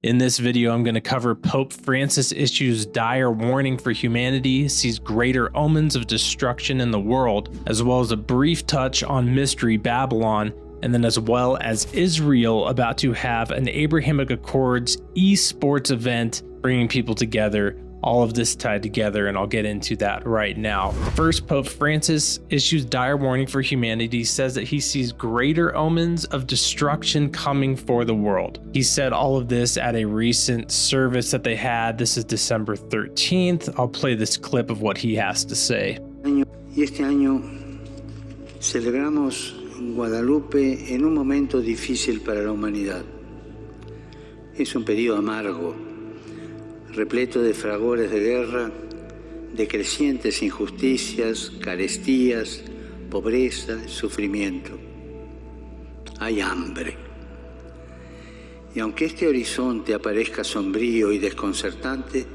In this video, I'm going to cover Pope Francis issues dire warning for humanity, sees greater omens of destruction in the world, as well as a brief touch on Mystery Babylon, and then as well as Israel about to have an Abrahamic Accords esports event bringing people together. All of this tied together, and I'll get into that right now. First, Pope Francis issues dire warning for humanity, says that he sees greater omens of destruction coming for the world. He said all of this at a recent service that they had. This is December 13th. I'll play this clip of what he has to say. Y este año celebramos Guadalupe en un momento difícil para la humanidad. Es un periodo amargo, repleto de fragores de guerra, de crecientes injusticias, carestías, pobreza, sufrimiento. Hay hambre. Y aunque este horizonte aparezca sombrío y desconcertante,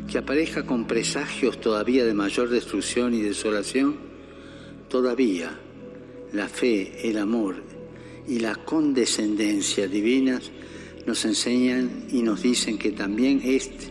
que aparezca con presagios todavía de mayor destrucción y desolación, todavía la fe, el amor y la condescendencia divinas nos enseñan y nos dicen que también este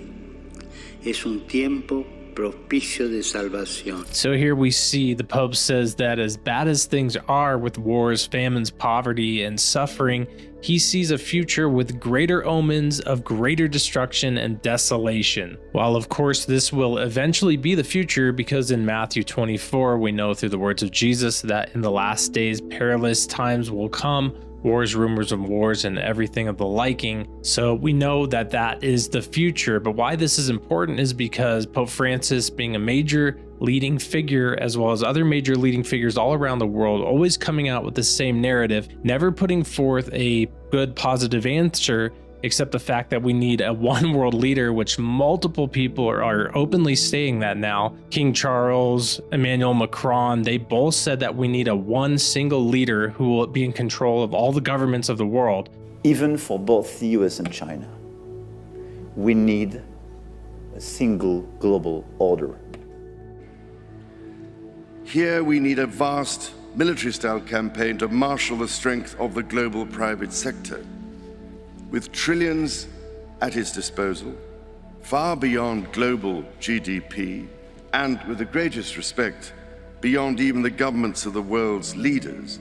es un tiempo propicio de salvación. So here we see the Pope says that as bad as things are with wars, famines, poverty, and suffering, he sees a future with greater omens of greater destruction and desolation. While of course this will eventually be the future, because in Matthew 24 we know through the words of Jesus that in the last days perilous times will come, wars, rumors of wars, and everything of the liking. So we know that that is the future. But why this is important is because Pope Francis, being a major leading figure, as well as other major leading figures all around the world, always coming out with the same narrative, never putting forth a good positive answer, except the fact that we need a one world leader, which multiple people are openly saying that now. King Charles, Emmanuel Macron, they both said that we need a one single leader who will be in control of all the governments of the world. Even for both the US and China, we need a single global order. Here we need a vast military-style campaign to marshal the strength of the global private sector, with trillions at his disposal, far beyond global GDP, and with the greatest respect, beyond even the governments of the world's leaders.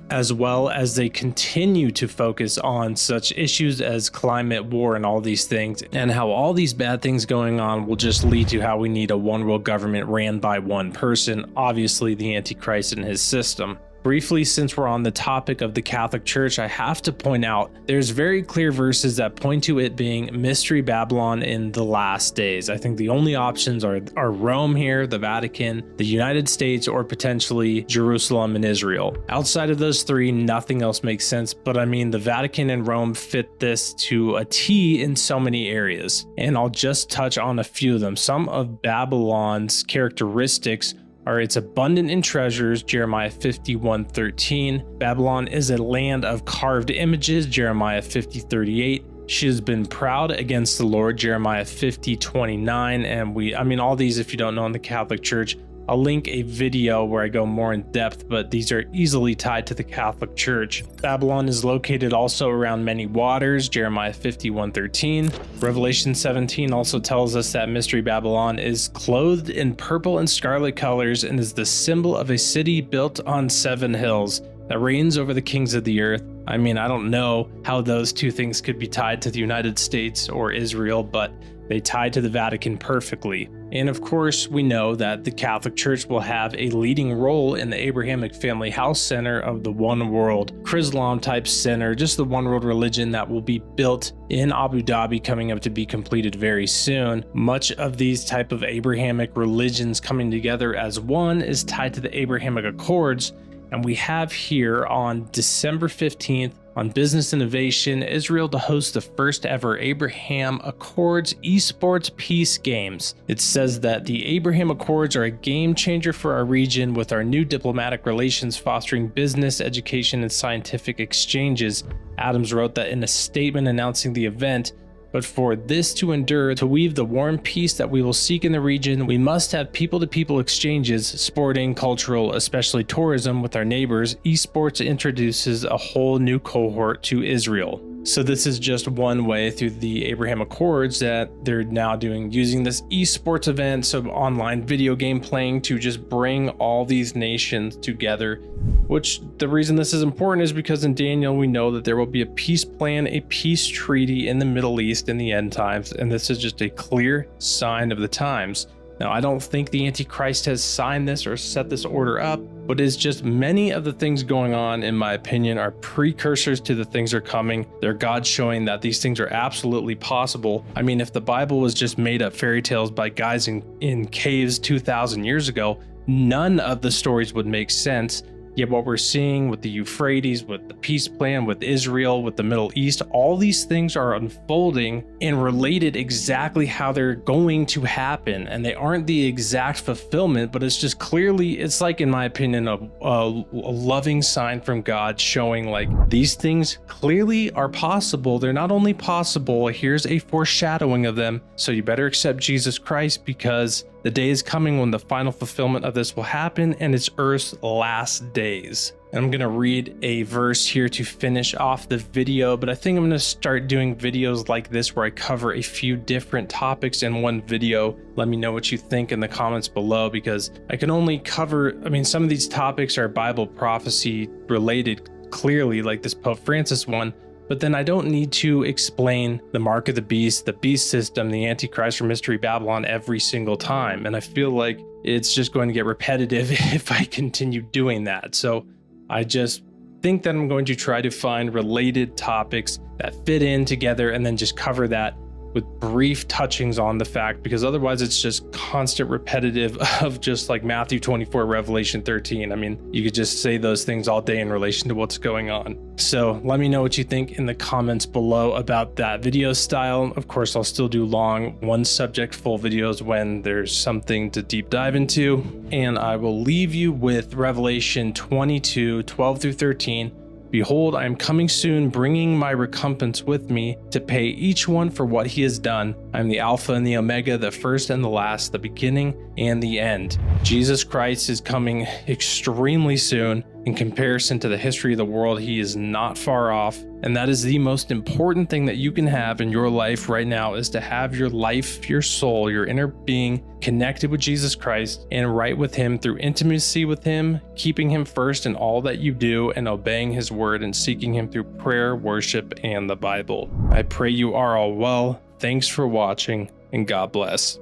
As well as they continue to focus on such issues as climate, war, and all these things, and how all these bad things going on will just lead to how we need a one world government ran by one person, obviously the Antichrist and his system. Briefly, since we're on the topic of the Catholic Church, I have to point out there's very clear verses that point to it being Mystery Babylon in the last days. I think the only options are Rome here, the Vatican, the United States, or potentially Jerusalem and Israel. Outside of those three, nothing else makes sense. But I mean, the Vatican and Rome fit this to a T in so many areas. And I'll just touch on a few of them. Some of Babylon's characteristics are it's abundant in treasures, Jeremiah 51:13. Babylon is a land of carved images, Jeremiah 50:38. She has been proud against the Lord, Jeremiah 50:29. And all these, if you don't know, in the Catholic Church, I'll link a video where I go more in depth, but these are easily tied to the Catholic Church. Babylon is located also around many waters, Jeremiah 51:13. Revelation 17 also tells us that Mystery Babylon is clothed in purple and scarlet colors and is the symbol of a city built on 7 hills that reigns over the kings of the earth. I mean, I don't know how those two things could be tied to the United States or Israel, but they tie to the Vatican perfectly. And of course, we know that the Catholic Church will have a leading role in the Abrahamic Family House Center of the One World Chrislam type center, just the one world religion that will be built in Abu Dhabi, coming up to be completed very soon. Much of these type of Abrahamic religions coming together as one is tied to the Abrahamic Accords. And we have here on December 15th, on Business Innovation, Israel to host the first ever Abraham Accords esports peace games. It says that the Abraham Accords are a game changer for our region, with our new diplomatic relations fostering business, education, and scientific exchanges. Adams wrote that in a statement announcing the event. But for this to endure, to weave the warm peace that we will seek in the region, we must have people-to-people exchanges, sporting, cultural, especially tourism with our neighbors. Esports introduces a whole new cohort to Israel. So this is just one way through the Abrahamic Accords that they're now using this esports event, so online video game playing, to just bring all these nations together. Which the reason this is important is because in Daniel we know that there will be a peace plan, a peace treaty in the Middle East in the end times, and this is just a clear sign of the times. Now, I don't think the Antichrist has signed this or set this order up, but it's just many of the things going on, in my opinion, are precursors to the things that are coming. They're God showing that these things are absolutely possible. I mean, if the Bible was just made up fairy tales by guys in caves 2,000 years ago, none of the stories would make sense. Yet what we're seeing with the Euphrates, with the peace plan, with Israel, with the Middle East, all these things are unfolding and related exactly how they're going to happen. And they aren't the exact fulfillment, but it's just clearly, it's like, in my opinion, a loving sign from God showing like these things clearly are possible. They're not only possible, here's a foreshadowing of them. So you better accept Jesus Christ, because the day is coming when the final fulfillment of this will happen, and it's Earth's last days. And I'm going to read a verse here to finish off the video, but I think I'm going to start doing videos like this where I cover a few different topics in one video. Let me know what you think in the comments below, because I can only cover, I mean, some of these topics are Bible prophecy related clearly, like this Pope Francis one. But then I don't need to explain the mark of the beast system, the Antichrist, or Mystery Babylon every single time. And I feel like it's just going to get repetitive if I continue doing that. So I just think that I'm going to try to find related topics that fit in together and then just cover that with brief touchings on the fact, because otherwise it's just constant repetitive of just like Matthew 24, Revelation 13. I mean, you could just say those things all day in relation to what's going on. So let me know what you think in the comments below about that video style. Of course, I'll still do long one subject full videos when there's something to deep dive into. And I will leave you with Revelation 22, 12 through 13. Behold, I am coming soon, bringing my recompense with me to pay each one for what he has done. I am the Alpha and the Omega, the first and the last, the beginning and the end. Jesus Christ is coming extremely soon. In comparison to the history of the world, he is not far off. And that is the most important thing that you can have in your life right now, is to have your life, your soul, your inner being connected with Jesus Christ and right with him through intimacy with him, keeping him first in all that you do, and obeying his word and seeking him through prayer, worship, and the Bible. I pray you are all well. Thanks for watching, and God bless.